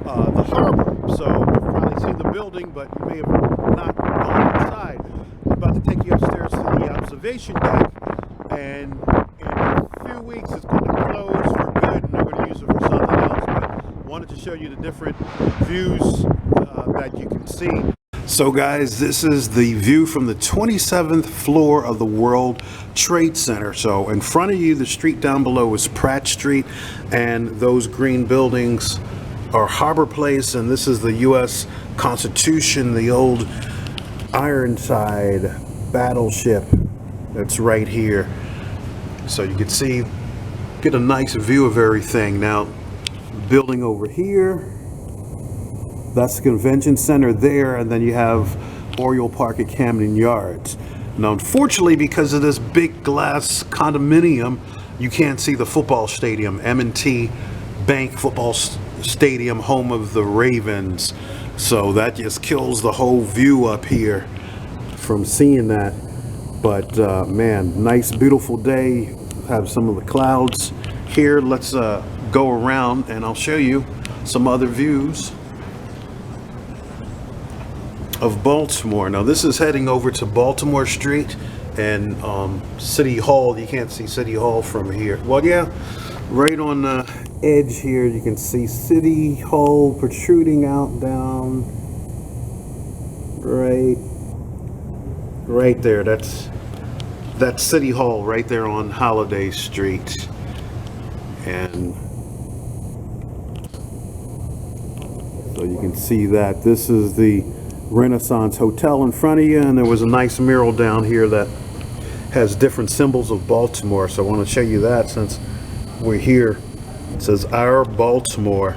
the harbor. So you've probably seen the building, but you may have not gone inside. I'm about to take you upstairs to the observation deck, and in a few weeks it's going to close for good, and they're going to use it for something else. But wanted to show you the different views that you can see. So guys, this is the view from the 27th floor of the World Trade Center. So in front of you, the street down below is Pratt Street, and those green buildings are Harbor Place, and this is the U.S. Constitution, the old Ironside battleship that's right here. So you can see, get a nice view of everything. Now, building over here, that's the convention center there, and then you have Oriole Park at Camden Yards. Now, unfortunately, because of this big glass condominium, you can't see the football stadium, M&T Bank Football Stadium, home of the Ravens. So that just kills the whole view up here from seeing that. But man, nice, beautiful day. Have some of the clouds here. Let's go around and I'll show you some other views of Baltimore. Now this is heading over to Baltimore Street and City Hall. You can't see City Hall from here. Well, yeah, right on the edge here you can see City Hall protruding out down right there. That's City Hall right there on Holiday Street. And so you can see that this is the Renaissance Hotel in front of you, and there was a nice mural down here that has different symbols of Baltimore, so I want to show you that since we're here. It says Our Baltimore.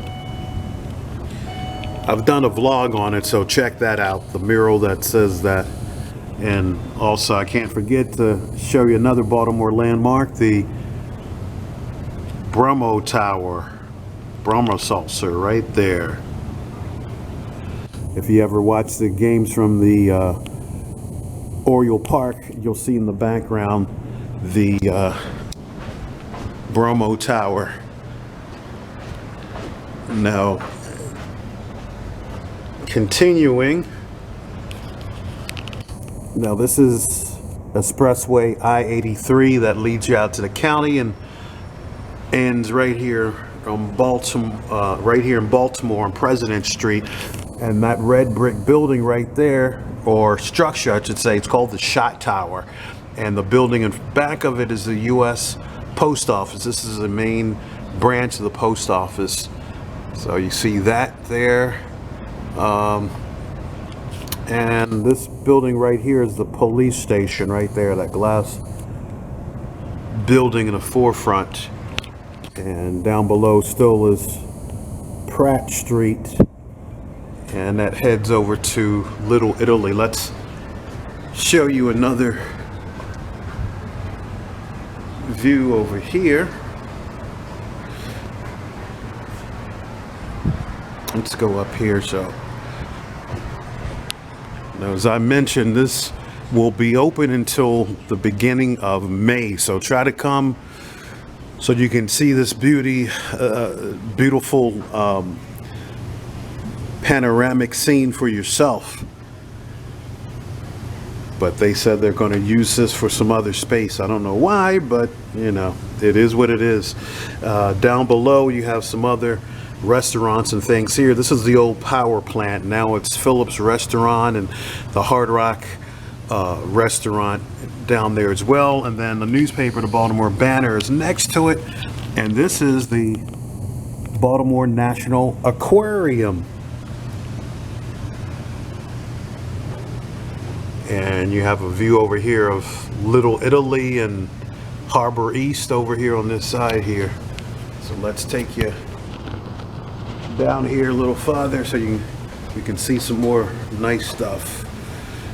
I've done a vlog on it, so check that out, the mural that says that. And also I can't forget to show you another Baltimore landmark, the Bromo Tower, Bromo Saucer right there. If you ever watch the games from the Oriole Park, you'll see in the background the Bromo Tower. Now, continuing. Now this is Expressway I-83 that leads you out to the county and ends right here on Baltimore, right here in Baltimore on President Street. And that red brick building right there, or structure I should say, it's called the Shot Tower. And the building in back of it is the U.S. Post Office. This is the main branch of the post office. So you see that there. And this building right here is the police station right there, that glass building in the forefront. And down below still is Pratt Street. And that heads over to Little Italy. Let's show you another view over here. Let's go up here. So now, as I mentioned, this will be open until the beginning of May. So try to come so you can see this beautiful panoramic scene for yourself. But they said they're going to use this for some other space. I don't know why, but you know, it is what it is. Down below you have some other restaurants and things here. This is the old power plant. Now it's Phillips Restaurant and the Hard Rock restaurant down there as well. And then the newspaper, the Baltimore Banner, is next to it. And this is the Baltimore National Aquarium. And you have a view over here of Little Italy and Harbor East over here on this side here. So let's take you down here a little farther so you can see some more nice stuff.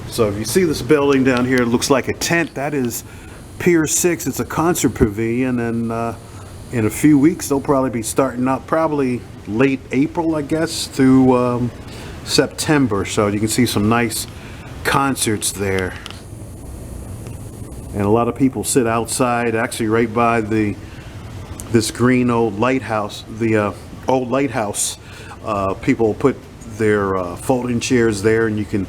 So if you see this building down here, it looks like a tent. That is Pier 6. It's a concert pavilion, and in a few weeks they'll probably be starting up, probably late April, I guess, through September. So you can see some nice concerts there, and a lot of people sit outside, actually right by this green old lighthouse, the old lighthouse People put their folding chairs there, and you can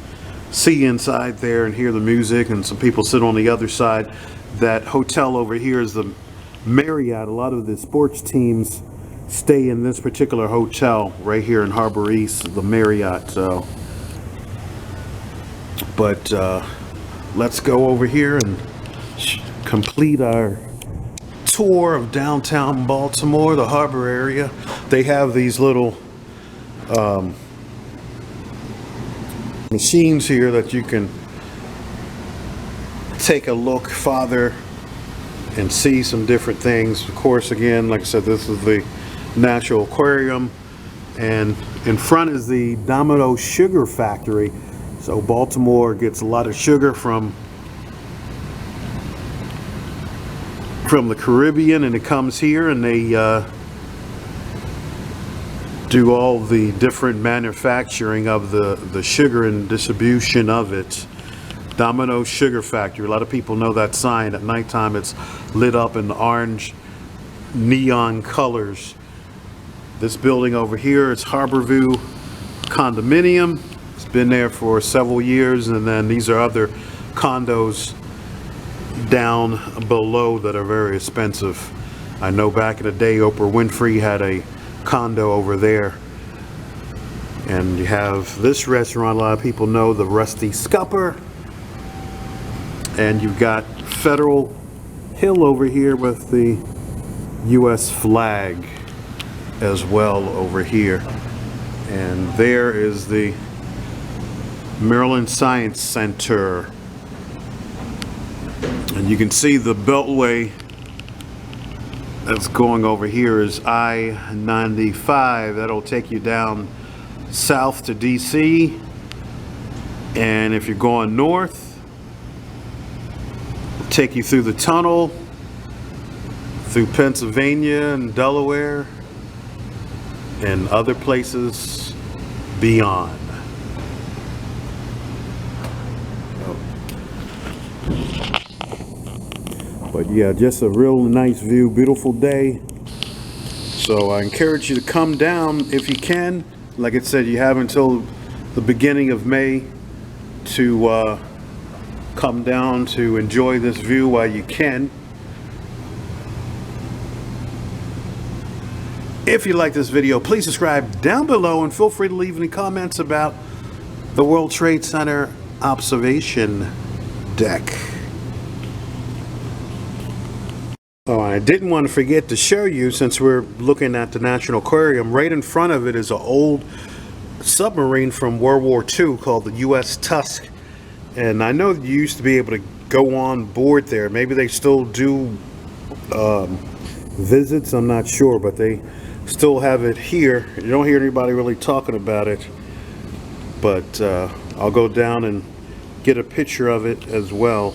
see inside there and hear the music, and some people sit on the other side. That hotel over here is the Marriott. A lot of the sports teams stay in this particular hotel right here in Harbor East, the Marriott. So, but let's go over here and complete our tour of downtown Baltimore, the harbor area. They have these little machines here that you can take a look farther and see some different things. Of course, again, like I said, this is the National Aquarium, and in front is the Domino Sugar Factory. So Baltimore gets a lot of sugar from the Caribbean, and it comes here, and they do all the different manufacturing of the sugar and distribution of it. Domino Sugar Factory. A lot of people know that sign. At nighttime it's lit up in orange neon colors. This building over here, it's Harborview Condominium. It's been there for several years, and then these are other condos down below that are very expensive. I know back in the day Oprah Winfrey had a condo over there. And you have this restaurant, a lot of people know, the Rusty Scupper. And you've got Federal Hill over here with the US flag as well over here. And there is the Maryland Science Center. And you can see the beltway that's going over here is I-95. That'll take you down south to DC. And if you're going north, it'll take you through the tunnel, through Pennsylvania and Delaware, and other places beyond. But yeah, just a real nice view, beautiful day. So I encourage you to come down if you can. Like I said, you have until the beginning of May to come down to enjoy this view while you can. If you like this video, please subscribe down below, and feel free to leave any comments about the World Trade Center observation deck. Oh, I didn't want to forget to show you, since we're looking at the National Aquarium, right in front of it is an old submarine from World War II called the US Tusk. And I know you used to be able to go on board there. Maybe they still do visits, I'm not sure, but they still have it here. You don't hear anybody really talking about it, but I'll go down and get a picture of it as well.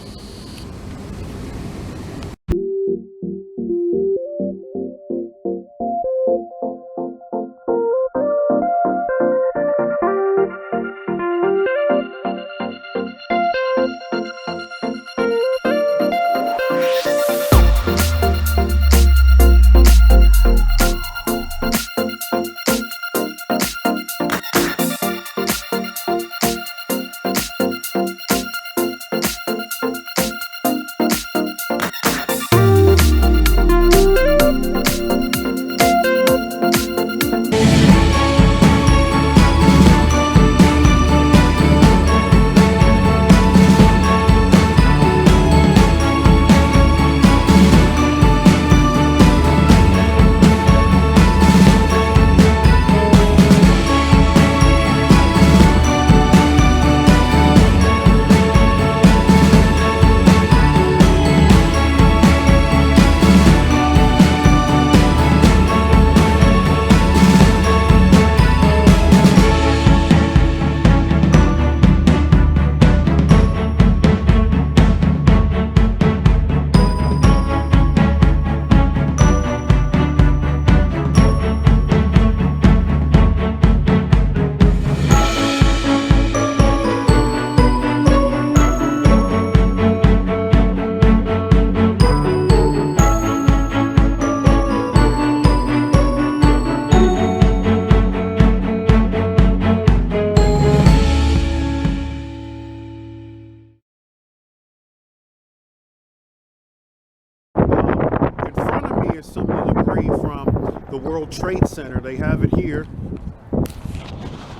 World Trade Center. They have it here.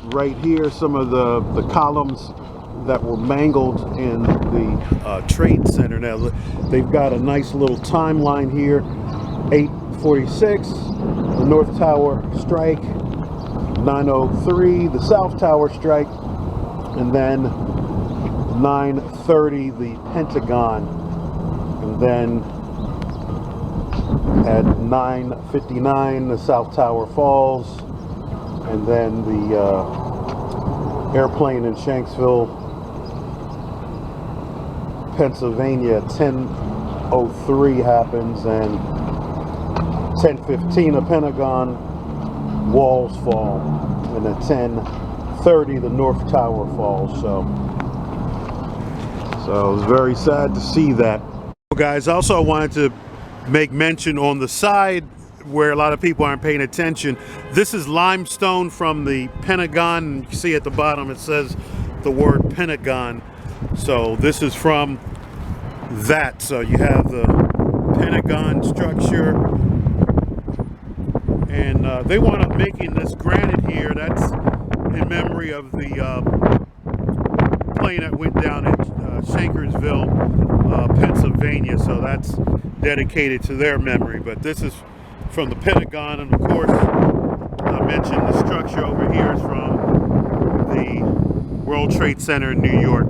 Right here, some of the columns that were mangled in the Trade Center. Now, they've got a nice little timeline here. 8:46, the North Tower strike. 9:03, the South Tower strike. And then 9:30, the Pentagon. And then at 9:59, the South Tower falls. And then the airplane in Shanksville, Pennsylvania, at 10:03 happens, and 10:15 the Pentagon walls fall, and at 10:30 the North Tower falls. So it was very sad to see that. Guys, also I wanted to make mention on the side where a lot of people aren't paying attention. This is limestone from the Pentagon. You see at the bottom it says the word Pentagon. So this is from that. So you have the Pentagon structure, and they wound up making this granite here. That's in memory of the plane that went down in Shankersville, Pennsylvania. So that's dedicated to their memory. But this is from the Pentagon, and of course I mentioned the structure over here is from the World Trade Center in New York.